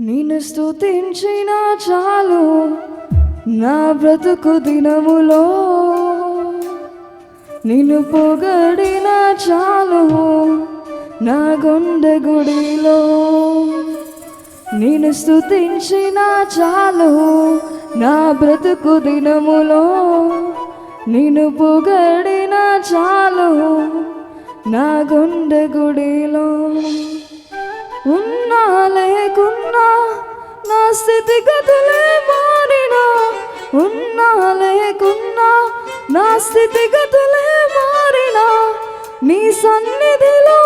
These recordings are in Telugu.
నిన్ను స్తుతించిన చాలు నా బ్రతుకు దినములో, నిన్ను పొగడిన చాలు నా గుండె గుడిలో. నిన్ను స్తుతించిన చాలు నా బ్రతుకు దినములో, నిన్ను పొగడిన చాలు నా గుండె గుడిలో. ఉన్నా లేకున్నా నా స్థితిగతులే మారినా, ఉన్నా లేకున్నా నా స్థితిగతులే మారినా, నీ సన్నిధిలో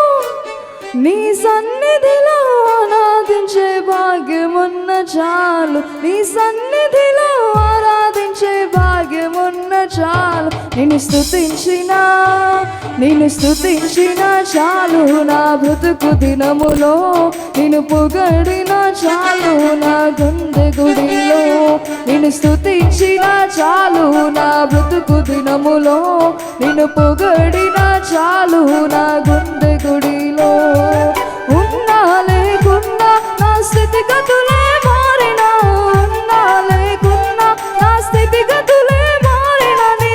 ఆరాధించే భాగ్యమున్న చాలు, నీ సన్నిధిలో ఆరాధించే భాగ్యమున్న చాలు. నిన్ను స్తుతించిన చాలు నా బ్రతుకు దినములో, నిన్ను పొగడిన చాలు నా గుండె గుడిలో. నిన్ను స్తుతించిన చాలు నా బ్రతుకు దినములో, నిన్ను పొగడిన చాలు నా గుండె గుడిలో. ఉన్నా లేకున్నా నా స్థితిగతులే మారినా, ఉన్నా లేకున్నా నా స్థితిగతులే మారినా, నీ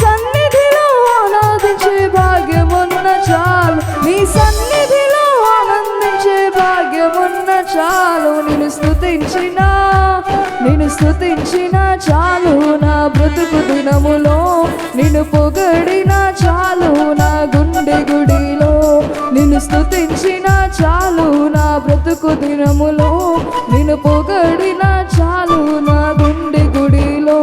సన్నిధిలో ఆనందించే భాగ్యమున్న చాలు, నీ సన్నిధిలో ఆనందించే భాగ్యమున్న చాలు. నిన్ను స్తుతించిన చాలు నా బ్రతుకు దినములో, నిన్ను పొగడిన చాలు నా గుండె గుడిలో. నిన్ను స్తుతించిన చాలు నా బ్రతుకు దినములో, నిన్ను పొగడిన చాలు నా గుండె గుడిలో.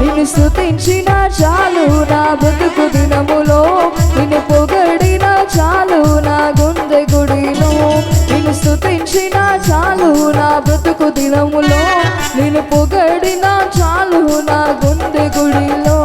నిన్ను స్తుతించిన చాలు నా బ్రతుకు దినములో, నిన్ను పొగడిన చాలు నా గుండె గుడిలో. నిన్ను స్తుతించిన చాలు నా బ్రతుకు దినములో, నిన్ను పొగడిన చాలు నా గుండె గుడిలో.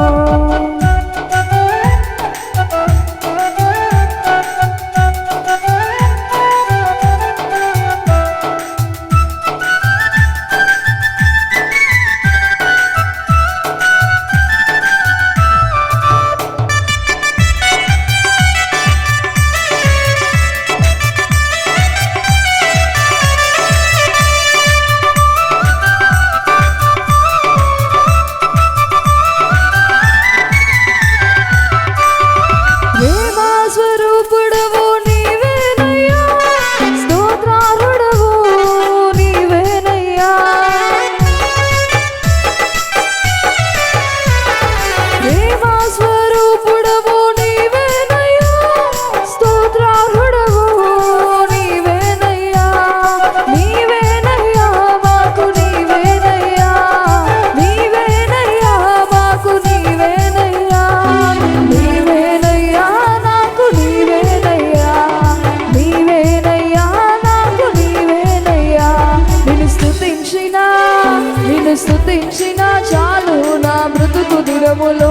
స్తుతించిన చాలు నా బ్రతుకు దినములో,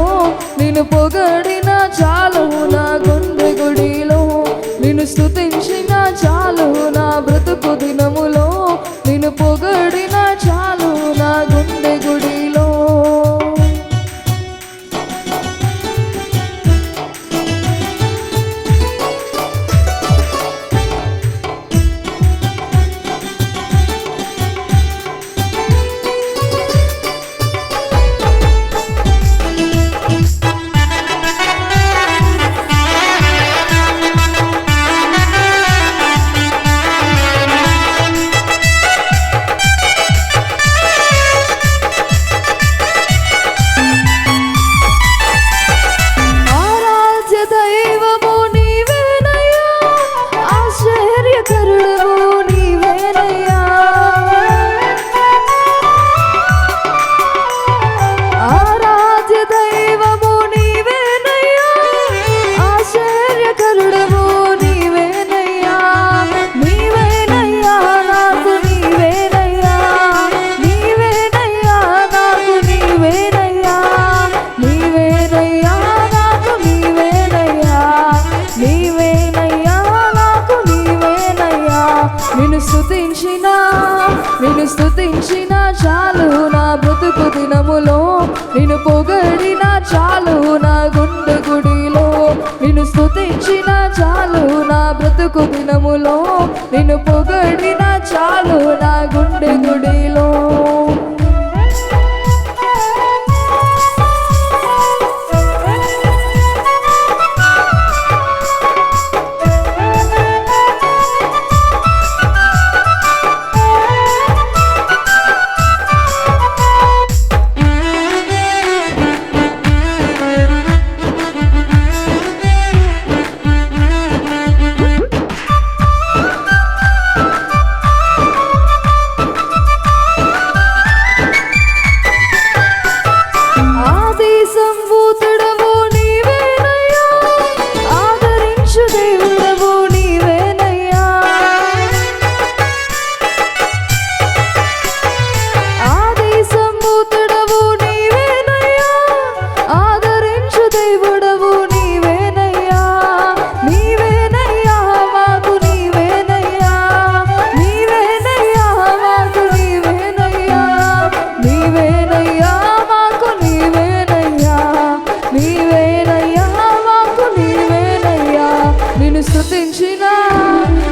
నిన్ను పొగడిన చాలు నా గుండె గుడిలో. నిన్ను స్తుతించిన చాలు నా బ్రతుకు దినములో, నిన్ను పొగడిన చాలు నా గుండె గుడిలో. నిన్ను స్తుతించిన చాలు నా బ్రతుకు దినములో, నిన్ను పొగడిన చాలు నా గుండె గుడిలో. నిన్ను స్తుతించిన చాలు నా బ్రతుకు దినములో, నిన్ను పొగడిన చాలు నా గుండె గుడిలో.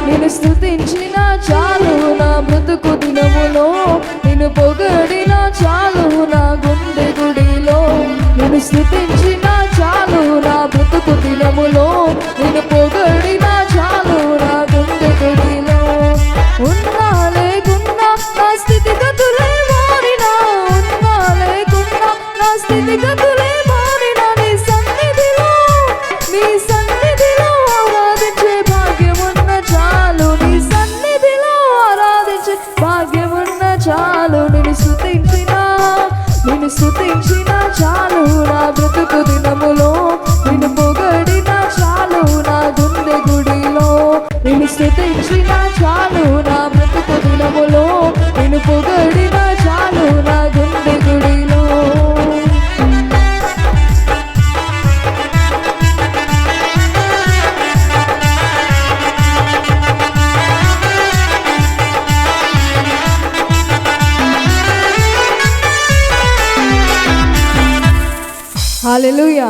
నిన్ను స్తుతించిన చాలు నా బ్రతుకు దినములో, నిన్ను పొగడిన చాలు నా గుండె గుడిలో. నిన్ను స్తుతించిన చాలు నా బ్రతుకు దినములో, నిన్ను పొగడిన చాలు నా గుండె గుడిలో. ఉన్నా లేకున్నా నా స్థితిగతులే మారినా, ఉన్నా లేకున్నా నా స్థితిగతులే మారినా, నీ సన్నిధిలో ఆరాధించే భాగ్యమున్న చాలు, నీ సన్నిధిలో ఆరాధించే భాగ్యమున్న చాలు. నిన్ను స్తుతించిన చాలు నా బ్రతుకు దినములో, నిన్ను పొగడిన చాలు నా గుండె గుడిలో. నిన్ను స్తుతించిన చాలు నా బ్రతుకు దినములో, నిన్ను పొగడిన చాలు నా గుండె గుడిలో. హల్లెలూయా.